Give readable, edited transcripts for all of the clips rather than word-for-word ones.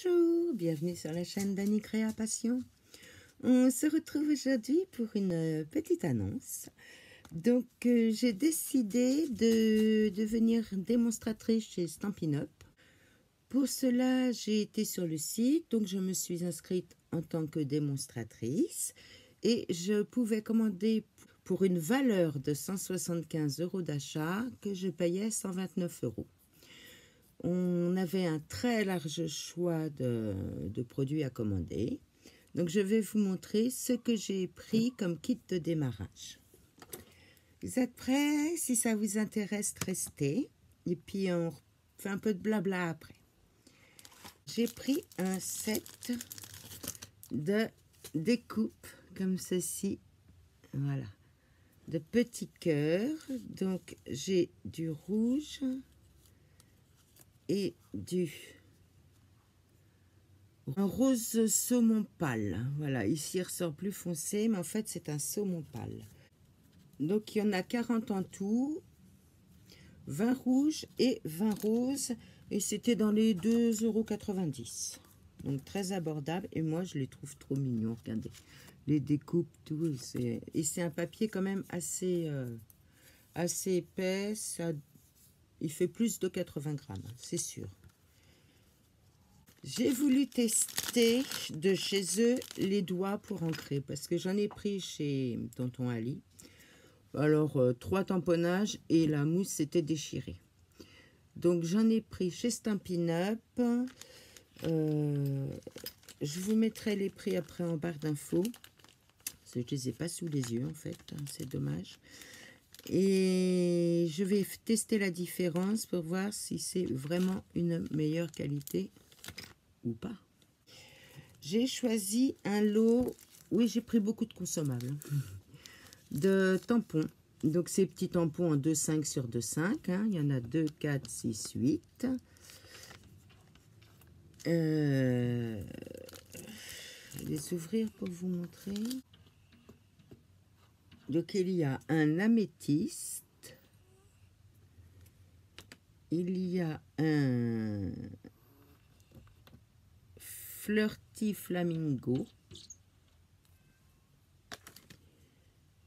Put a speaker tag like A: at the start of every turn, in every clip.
A: Bonjour, bienvenue sur la chaîne d'Annie Créa Passion. On se retrouve aujourd'hui pour une petite annonce. Donc, j'ai décidé de devenir démonstratrice chez Stampin' Up. Pour cela, j'ai été sur le site, donc je me suis inscrite en tant que démonstratrice et je pouvais commander pour une valeur de 175 € d'achat que je payais 129 €. On avait un très large choix de produits à commander. Donc, je vais vous montrer ce que j'ai pris comme kit de démarrage. Vous êtes prêts? Si ça vous intéresse, restez. Et puis, on fait un peu de blabla après. J'ai pris un set de découpe comme ceci. Voilà. De petits cœurs. Donc, j'ai du rouge et un rose saumon pâle. Voilà, ici il ressort plus foncé, mais en fait c'est un saumon pâle. Donc il y en a 40 en tout, 20 rouges et 20 roses, et c'était dans les 2,90 €. Donc très abordable, et moi je les trouve trop mignons. Regardez, les découpes, tout, et c'est un papier quand même assez épais. Il fait plus de 80 grammes, c'est sûr. J'ai voulu tester de chez eux les doigts pour ancrer parce que j'en ai pris chez Tonton Ali. Alors, 3 tamponnages et la mousse s'était déchirée. Donc, j'en ai pris chez Stampin' Up. Je vous mettrai les prix après en barre d'infos. Parce que je ne les ai pas sous les yeux, en fait. C'est dommage. Et je vais tester la différence pour voir si c'est vraiment une meilleure qualité ou pas. J'ai choisi un lot, oui j'ai pris beaucoup de consommables, de tampons. Donc ces petits tampons en 2,5 sur 2,5, hein. Il y en a 2, 4, 6, 8. Je vais les ouvrir pour vous montrer. Donc il y a un améthyste, il y a un flirty flamingo,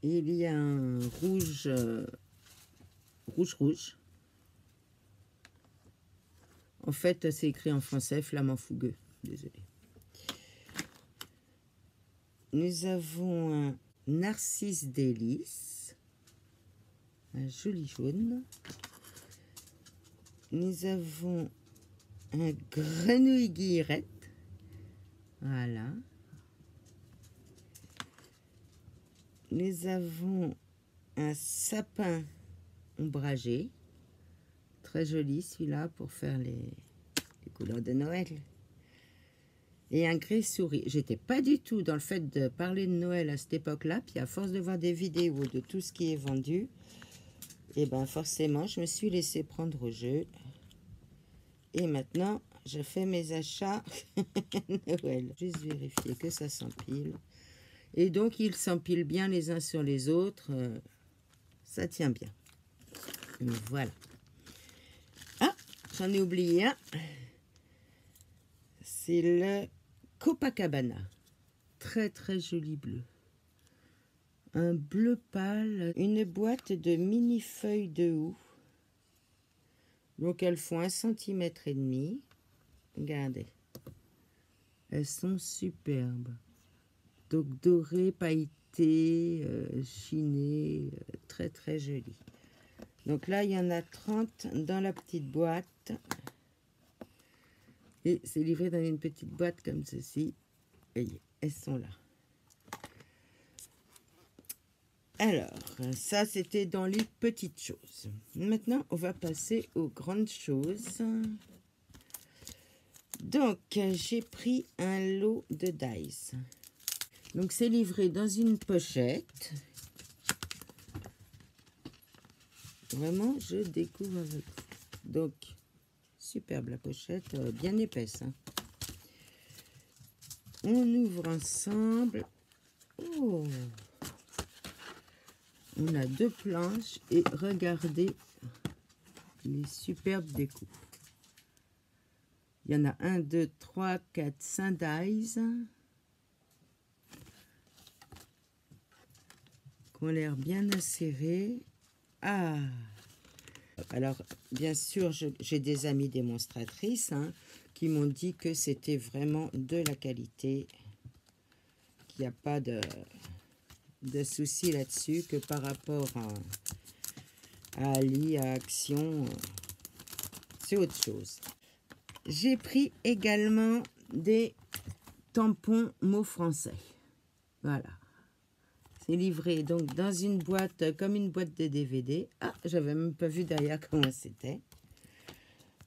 A: et il y a un rouge, rouge. En fait, c'est écrit en français, flamant fougueux. Désolé. Nous avons un narcisse délice, un joli jaune. Nous avons un grenouille guillerette. Voilà. Nous avons un sapin ombragé. Très joli celui-là pour faire les couleurs de Noël. Et un gris souris. J'étais pas du tout dans le fait de parler de Noël à cette époque-là. Puis à force de voir des vidéos de tout ce qui est vendu, et ben forcément, je me suis laissé prendre au jeu. Et maintenant, je fais mes achats Noël. Juste vérifier que ça s'empile. Et donc, ils s'empilent bien les uns sur les autres. Ça tient bien. Voilà. Ah, j'en ai oublié un. C'est le Copacabana. Très, très joli bleu. Un bleu pâle. Une boîte de mini feuilles de houx. Donc, elles font 1,5 cm. Regardez. Elles sont superbes. Donc, dorées, pailletées, chinées. Très, très jolies. Donc là, il y en a 30 dans la petite boîte. Et c'est livré dans une petite boîte comme ceci. Voyez, elles sont là. Alors, ça, c'était dans les petites choses. Maintenant, on va passer aux grandes choses. Donc, j'ai pris un lot de dies. Donc, c'est livré dans une pochette. Vraiment, je découvre avec. Donc, superbe la pochette, bien épaisse. Hein. On ouvre ensemble. Oh! On a 2 planches et regardez les superbes découpes. Il y en a 1, 2, 3, 4, 5 dies qui ont l'air bien acérés. Ah! Alors, bien sûr, j'ai des amies démonstratrices qui m'ont dit que c'était vraiment de la qualité, qu'il n'y a pas de souci là-dessus, que par rapport à Ali, à Action, c'est autre chose. J'ai pris également des tampons mots français. Voilà. C'est livré donc dans une boîte, comme une boîte de DVD. Ah, j'avais même pas vu derrière comment c'était.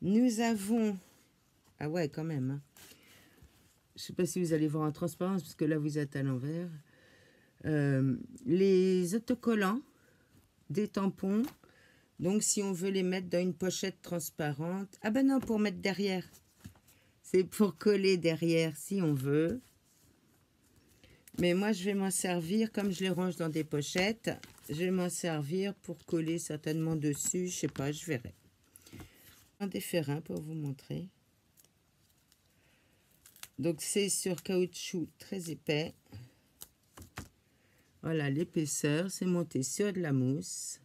A: Nous avons... Ah ouais, quand même. Je sais pas si vous allez voir en transparence, parce que là, vous êtes à l'envers. Les autocollants, des tampons. Donc, si on veut les mettre dans une pochette transparente... Ah ben non, pour mettre derrière. C'est pour coller derrière, si on veut. Mais moi, je vais m'en servir, comme je les range dans des pochettes, je vais m'en servir pour coller certainement dessus. Je sais pas, je verrai. Un des ferrins pour vous montrer. Donc, c'est sur caoutchouc très épais. Voilà, l'épaisseur, c'est monté sur de la mousse.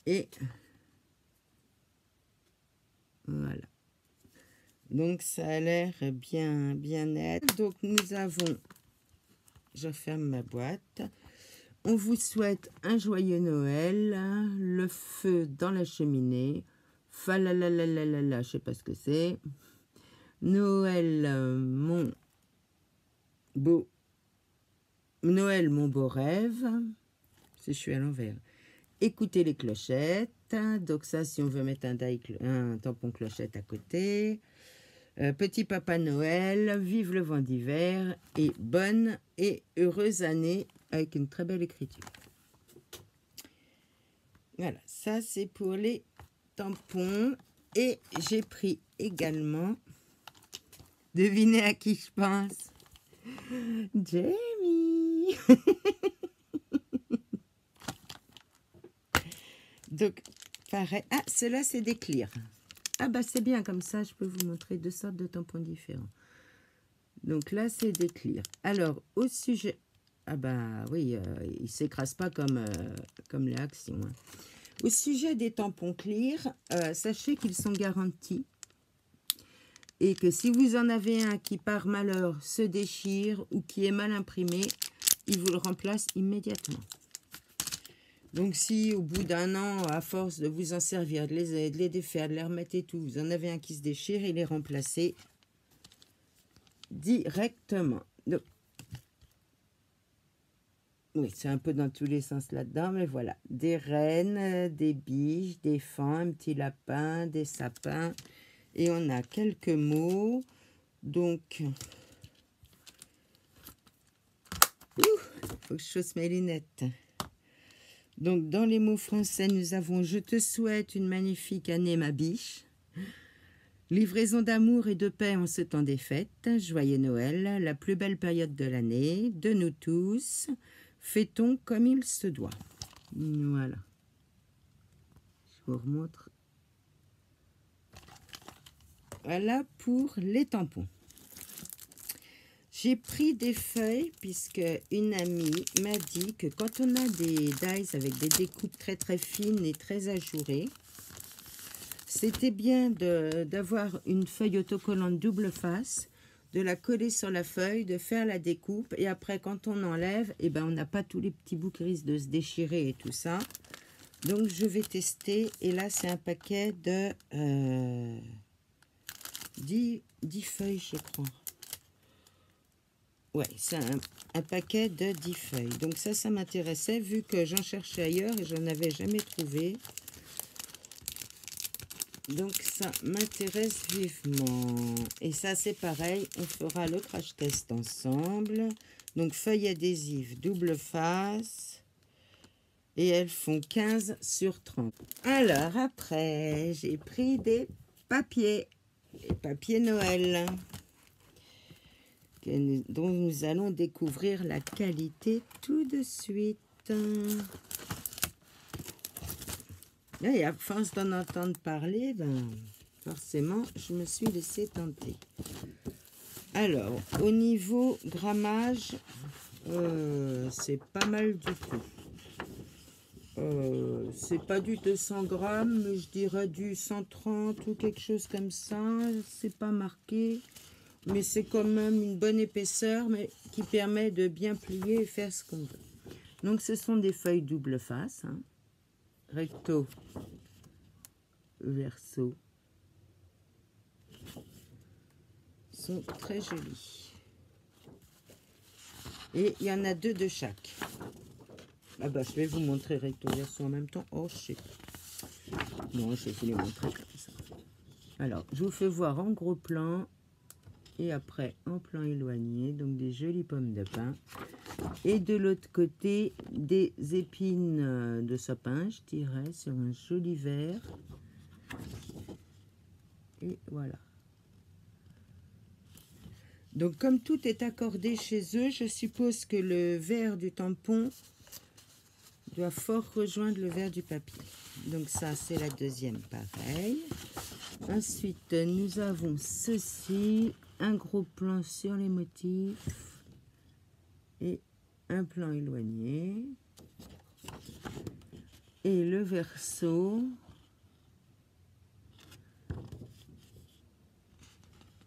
A: Et voilà. Donc, ça a l'air bien net. Donc, nous avons... Je ferme ma boîte. On vous souhaite un joyeux Noël. Le feu dans la cheminée. Falalalalala, je sais pas ce que c'est. Noël, mon beau rêve. Si je suis à l'envers. Écoutez les clochettes. Donc ça, si on veut mettre un tampon clochette à côté. Petit Papa Noël, vive le vent d'hiver et bonne et heureuse année avec une très belle écriture. Voilà, ça c'est pour les tampons. Et j'ai pris également, devinez à qui je pense? Jamie. Donc, pareil. Ah, ceux-là c'est des clears. Ah bah c'est bien, comme ça je peux vous montrer deux sortes de tampons différents. Donc là c'est des clears. Alors au sujet... Ah bah oui, ils ne s'écrasent pas comme les Actions. Au sujet des tampons clears, sachez qu'ils sont garantis. Et que si vous en avez un qui par malheur se déchire ou qui est mal imprimé, il vous le remplace immédiatement. Donc si au bout d'un an, à force de vous en servir, de les défaire, de les remettre et tout, vous en avez un qui se déchire, il est remplacé directement. Donc, oui, c'est un peu dans tous les sens là-dedans, mais voilà. Des rennes, des biches, des fans, un petit lapin, des sapins. Et on a quelques mots. Donc, faut que je chausse mes lunettes. Donc, dans les mots français, nous avons « Je te souhaite une magnifique année, ma biche ». Livraison d'amour et de paix en ce temps des fêtes. Joyeux Noël, la plus belle période de l'année. De nous tous, fêtons comme il se doit. Voilà. Je vous remontre. Voilà pour les tampons. J'ai pris des feuilles puisque une amie m'a dit que quand on a des dies avec des découpes très très fines et très ajourées, c'était bien d'avoir une feuille autocollante double face, de la coller sur la feuille, de faire la découpe et après quand on enlève, eh ben, on n'a pas tous les petits bouts qui risquent de se déchirer et tout ça. Donc je vais tester et là c'est un paquet de 10 feuilles je crois. Ouais, c'est un paquet de 10 feuilles. Donc ça m'intéressait vu que j'en cherchais ailleurs et j'en avais jamais trouvé. Donc ça m'intéresse vivement. Et ça c'est pareil, on fera le crash test ensemble. Donc feuilles adhésives double face. Et elles font 15 sur 30. Alors après, j'ai pris des papiers. Les papiers Noël. Dont nous allons découvrir la qualité tout de suite. Et à force d'en entendre parler, ben, forcément, je me suis laissé tenter. Alors, au niveau grammage, c'est pas mal du tout. C'est pas du 200 grammes, mais je dirais du 130 ou quelque chose comme ça. C'est pas marqué, mais c'est quand même une bonne épaisseur, mais qui permet de bien plier et faire ce qu'on veut. Donc, ce sont des feuilles double face, hein. Recto, verso. Sont très jolies. Et il y en a 2 de chaque. Ah bah, je vais vous montrer recto verso en même temps. Oh, je sais pas. Non, je vais vous les montrer comme ça. Alors, je vous fais voir en gros plan et après en plan éloigné. Donc, des jolies pommes de pin. Et de l'autre côté, des épines de sapin, je dirais, sur un joli vert. Et voilà. Donc, comme tout est accordé chez eux, je suppose que le vert du tampon doit fort rejoindre le vert du papier. Donc, ça, c'est la deuxième, pareil. Ensuite, nous avons ceci, un gros plan sur les motifs et un plan éloigné. Et le verso.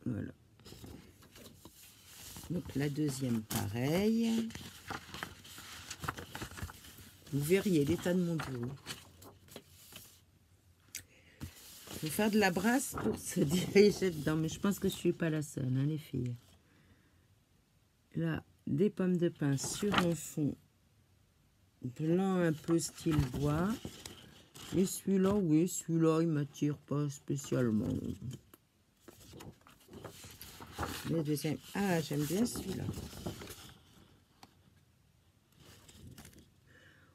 A: Voilà. Donc la deuxième, pareil. Vous verriez l'état de mon bureau. Il faut faire de la brasse pour se diriger dedans, mais je pense que je ne suis pas la seule, hein, les filles. Là, des pommes de pin sur un fond blanc un peu style bois. Et celui-là, oui, celui-là, il ne m'attire pas spécialement. Le deuxième, ah, j'aime bien celui-là.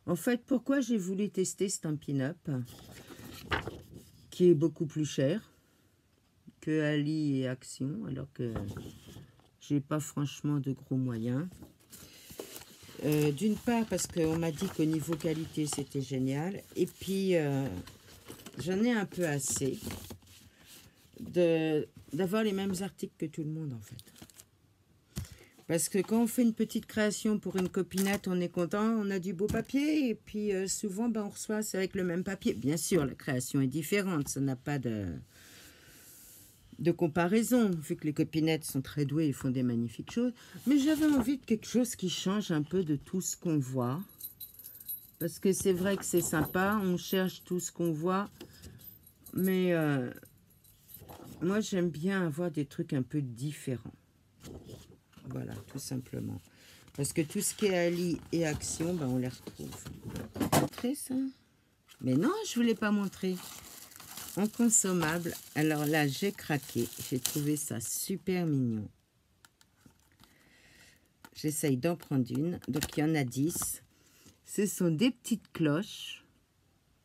A: En fait, pourquoi j'ai voulu tester Stampin' Up, qui est beaucoup plus cher que Ali et Action, alors que j'ai pas franchement de gros moyens. D'une part, parce qu'on m'a dit qu'au niveau qualité, c'était génial. Et puis, j'en ai un peu assez d'avoir les mêmes articles que tout le monde, en fait. Parce que quand on fait une petite création pour une copinette, on est content, on a du beau papier. Et puis, souvent, ben, on reçoit, c'est avec le même papier. Bien sûr, la création est différente, ça n'a pas de comparaison, vu que les copinettes sont très douées et font des magnifiques choses. Mais j'avais envie de quelque chose qui change un peu de tout ce qu'on voit. Parce que c'est vrai que c'est sympa, on cherche tout ce qu'on voit. Mais moi, j'aime bien avoir des trucs un peu différents. Voilà, tout simplement. Parce que tout ce qui est Ali et Action, ben, on les retrouve. Montrer ça? Mais non, je ne vous l'ai pas montré. En consommable, alors là, j'ai craqué. J'ai trouvé ça super mignon. J'essaye d'en prendre une. Donc, il y en a 10. Ce sont des petites cloches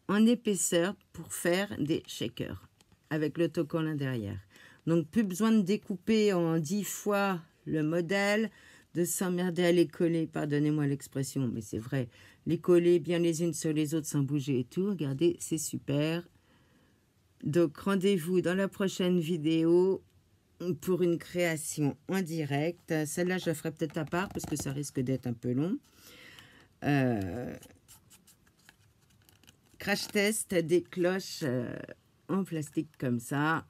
A: en épaisseur pour faire des shakers avec l'autocollant derrière. Donc, plus besoin de découper en 10 fois le modèle, de s'emmerder à les coller, pardonnez-moi l'expression, mais c'est vrai, les coller bien les unes sur les autres sans bouger et tout. Regardez, c'est super. Donc, rendez-vous dans la prochaine vidéo pour une création en direct. Celle-là, je la ferai peut-être à part parce que ça risque d'être un peu long. Crash test des cloches en plastique comme ça.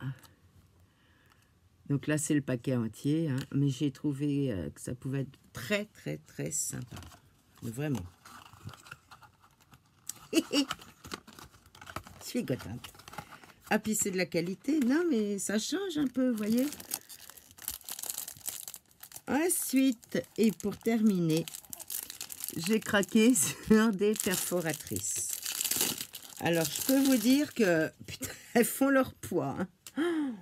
A: Donc là, c'est le paquet entier, hein, mais j'ai trouvé que ça pouvait être très, très, très sympa. Vraiment. Je suis contente. Ah, puis c'est de la qualité. Non, mais ça change un peu, vous voyez. Ensuite, et pour terminer, j'ai craqué sur des perforatrices. Alors, je peux vous dire que, putain, elles font leur poids. Hein. Oh,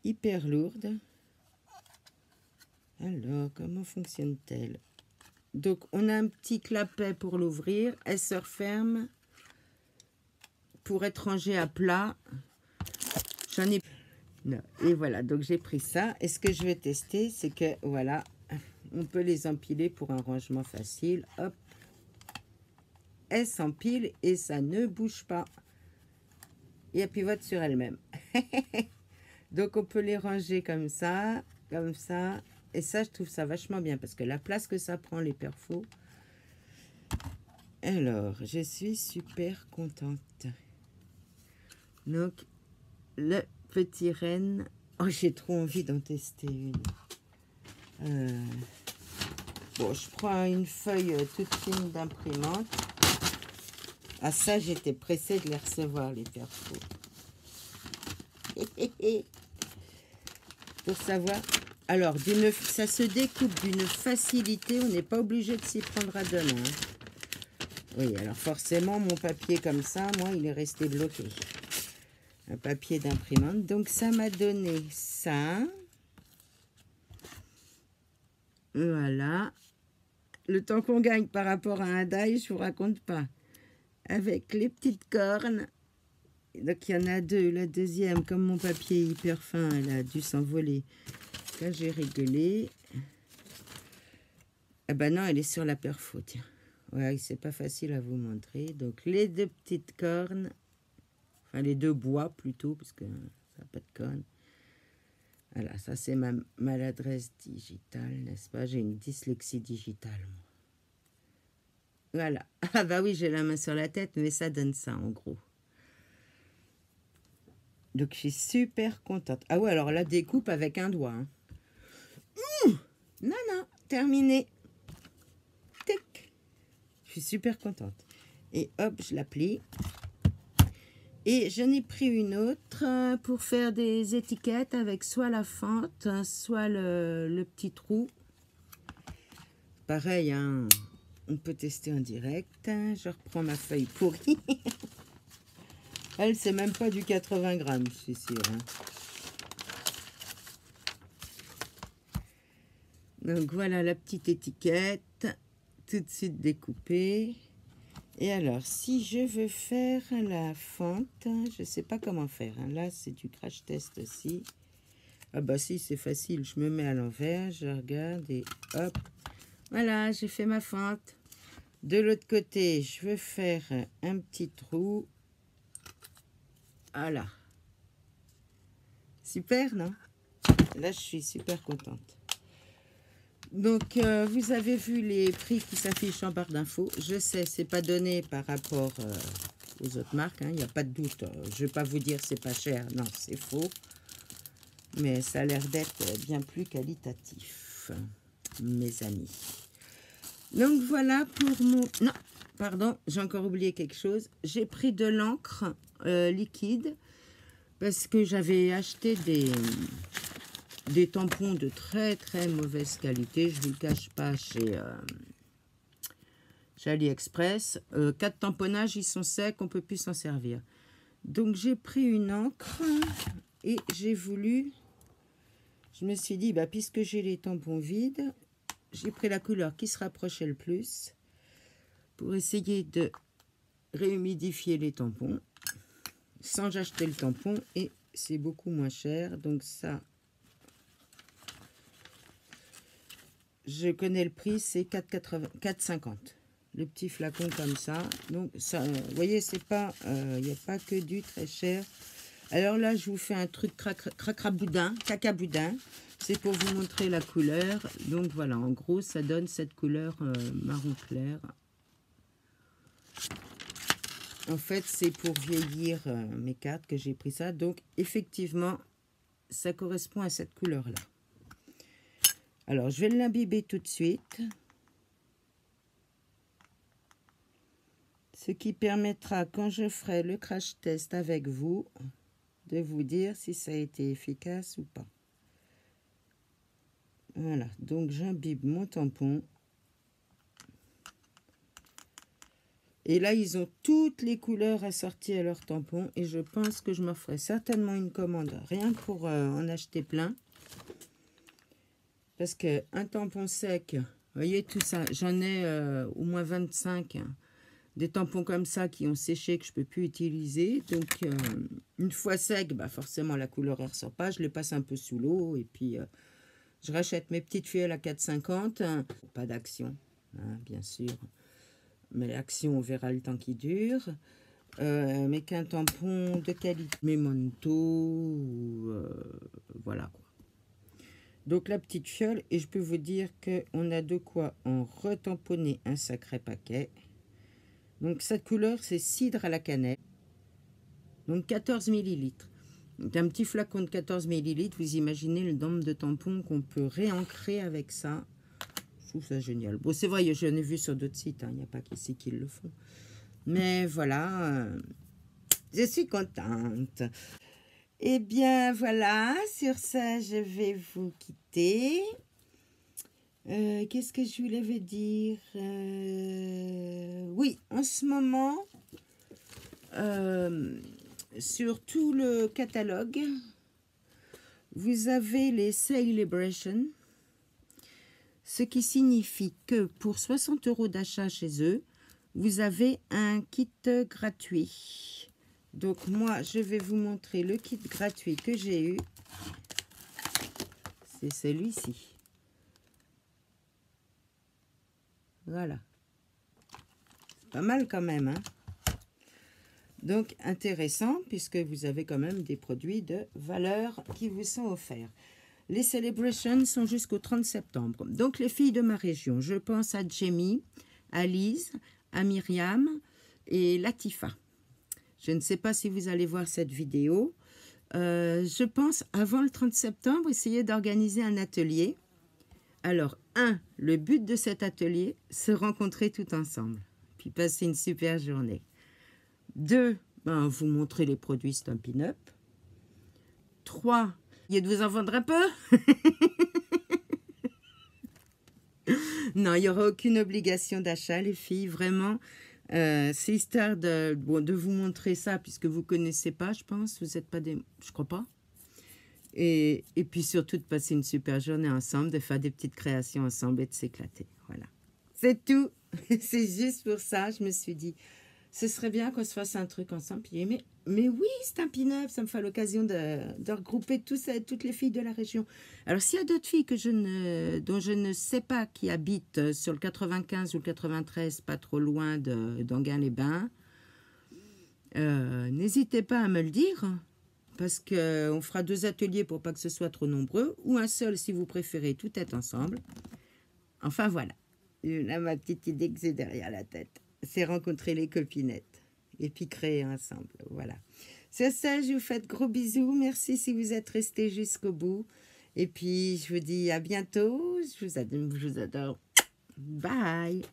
A: hyper lourdes. Alors, comment fonctionne-t-elle? Donc, on a un petit clapet pour l'ouvrir. Elle se referme pour être rangée à plat. J'en ai... Non. Et voilà, donc j'ai pris ça. Et ce que je vais tester, c'est que, voilà, on peut les empiler pour un rangement facile. Hop. Elles s'empilent et ça ne bouge pas. et elle pivote sur elle-même. Donc on peut les ranger comme ça, et ça je trouve ça vachement bien parce que la place que ça prend les perfos. Alors je suis super contente. Donc le petit renne, oh j'ai trop envie d'en tester une. Bon, je prends une feuille toute fine d'imprimante. Ah ça, j'étais pressée de les recevoir, les perfos. Pour savoir. Alors, ça se découpe d'une facilité. On n'est pas obligé de s'y prendre à deux mains. Oui, alors forcément, mon papier comme ça, moi, il est resté bloqué. Un papier d'imprimante. Donc, ça m'a donné ça. Voilà. Le temps qu'on gagne par rapport à un die, je vous raconte pas. Avec les petites cornes. Donc, il y en a deux. La deuxième, comme mon papier est hyper fin, elle a dû s'envoler. Là, j'ai régulé. Ah ben non, elle est sur la perfo, tiens. Ouais, c'est pas facile à vous montrer. Donc, les deux petites cornes. Enfin, les deux bois, plutôt, parce que ça n'a pas de cornes. Voilà, ça, c'est ma maladresse digitale, n'est-ce pas? J'ai une dyslexie digitale, moi. Voilà. Ah bah oui, j'ai la main sur la tête, mais ça donne ça, en gros. Donc, je suis super contente. Ah ouais, alors la découpe avec un doigt. Hein. Non, non, terminé. Tic. Je suis super contente. Et hop, je la plie. Et j'en ai pris une autre pour faire des étiquettes avec soit la fente, soit le petit trou. Pareil, hein, on peut tester en direct. Je reprends ma feuille pourrie. Elle, c'est même pas du 80 grammes, je suis sûre. Hein. Donc voilà la petite étiquette, tout de suite découpée. Et alors, si je veux faire la fente, je ne sais pas comment faire. Hein. Là, c'est du crash test aussi. Ah bah si, c'est facile. Je me mets à l'envers, je regarde et hop. Voilà, j'ai fait ma fente. De l'autre côté, je veux faire un petit trou. Voilà. Super, non? Là, je suis super contente. Donc, vous avez vu les prix qui s'affichent en barre d'infos. Je sais, c'est pas donné par rapport aux autres marques. Il n'y a pas de doute. Je ne vais pas vous dire c'est pas cher. Non, c'est faux. Mais ça a l'air d'être bien plus qualitatif, mes amis. Donc, voilà pour mon... Non, pardon, j'ai encore oublié quelque chose. J'ai pris de l'encre liquide parce que j'avais acheté des tampons de très très mauvaise qualité, je ne vous le cache pas, chez AliExpress. 4 tamponnages, ils sont secs, on ne peut plus s'en servir. Donc j'ai pris une encre et j'ai voulu, je me suis dit, bah, puisque j'ai les tampons vides, j'ai pris la couleur qui se rapprochait le plus pour essayer de réhumidifier les tampons sans acheter le tampon, et c'est beaucoup moins cher. Donc ça, je connais le prix, c'est 4,50. Le petit flacon comme ça. Donc, ça, vous voyez, c'est pas, il n'y a pas que du très cher. Alors là, je vous fais un truc cracraboudin, cacaboudin. C'est pour vous montrer la couleur. Donc voilà, en gros, ça donne cette couleur marron clair. En fait, c'est pour vieillir mes cartes que j'ai pris ça. Donc, effectivement, ça correspond à cette couleur-là. Alors, je vais l'imbiber tout de suite. Ce qui permettra, quand je ferai le crash test avec vous, de vous dire si ça a été efficace ou pas. Voilà, donc j'imbibe mon tampon. Et là, ils ont toutes les couleurs assorties à leur tampon. Et je pense que je me ferai certainement une commande, rien que pour en acheter plein. Parce qu'un tampon sec, vous voyez tout ça, j'en ai au moins 25. Hein, des tampons comme ça qui ont séché, que je ne peux plus utiliser. Donc, une fois sec, bah forcément, la couleur ne ressort pas. Je les passe un peu sous l'eau. Et puis, je rachète mes petites fielles à 4,50. Hein. Pas d'action, hein, bien sûr. Mais l'action, on verra le temps qui dure. mais qu'un tampon de qualité. Memento, voilà quoi. Donc la petite fiole, et je peux vous dire qu'on a de quoi en retamponner un sacré paquet. Donc cette couleur, c'est cidre à la cannelle. Donc 14 millilitres. Donc un petit flacon de 14 millilitres, vous imaginez le nombre de tampons qu'on peut réancrer avec ça. Je trouve ça génial. Bon, c'est vrai, j'en ai vu sur d'autres sites, hein, il n'y a pas qu'ici qui le font. Mais voilà, je suis contente. Eh bien, voilà, sur ça, je vais vous quitter. Qu'est-ce que je voulais vous dire? Oui, en ce moment, sur tout le catalogue, vous avez les Celebration, ce qui signifie que pour 60 € d'achat chez eux, vous avez un kit gratuit. Donc moi, je vais vous montrer le kit gratuit que j'ai eu. C'est celui-ci. Voilà. C'est pas mal quand même, hein? Donc intéressant, puisque vous avez quand même des produits de valeur qui vous sont offerts. Les Celebrations sont jusqu'au 30 septembre. Donc les filles de ma région, je pense à Jamie, à Lise, à Myriam et Latifa. Je ne sais pas si vous allez voir cette vidéo. Je pense, avant le 30 septembre, essayer d'organiser un atelier. Alors, le but de cet atelier, se rencontrer tout ensemble, puis passer une super journée. 2, vous montrer les produits Stampin' Up. 3, il y a de vous en vendre un peu. Non, il n'y aura aucune obligation d'achat, les filles, vraiment. C'est histoire de vous montrer ça, puisque vous ne connaissez pas, je pense. Vous n'êtes pas des... Je crois pas. Et puis surtout de passer une super journée ensemble, de faire des petites créations ensemble et de s'éclater. Voilà. C'est tout. C'est juste pour ça, je me suis dit, ce serait bien qu'on se fasse un truc ensemble. Puis, mais oui, Stampin' Up, ça me fait l'occasion de regrouper toutes les filles de la région. Alors, s'il y a d'autres filles dont je ne sais pas qui habitent sur le 95 ou le 93, pas trop loin d'Anguin-les-Bains, n'hésitez pas à me le dire, parce qu'on fera 2 ateliers pour pas que ce soit trop nombreux, ou un seul si vous préférez, tout est ensemble. Enfin, voilà. Là, ma petite idée que j'ai derrière la tête, c'est rencontrer les copinettes et puis créer ensemble. Voilà. Sur ça, je vous fais de gros bisous. Merci si vous êtes restés jusqu'au bout. Et puis, je vous dis à bientôt. Je vous adore. Bye.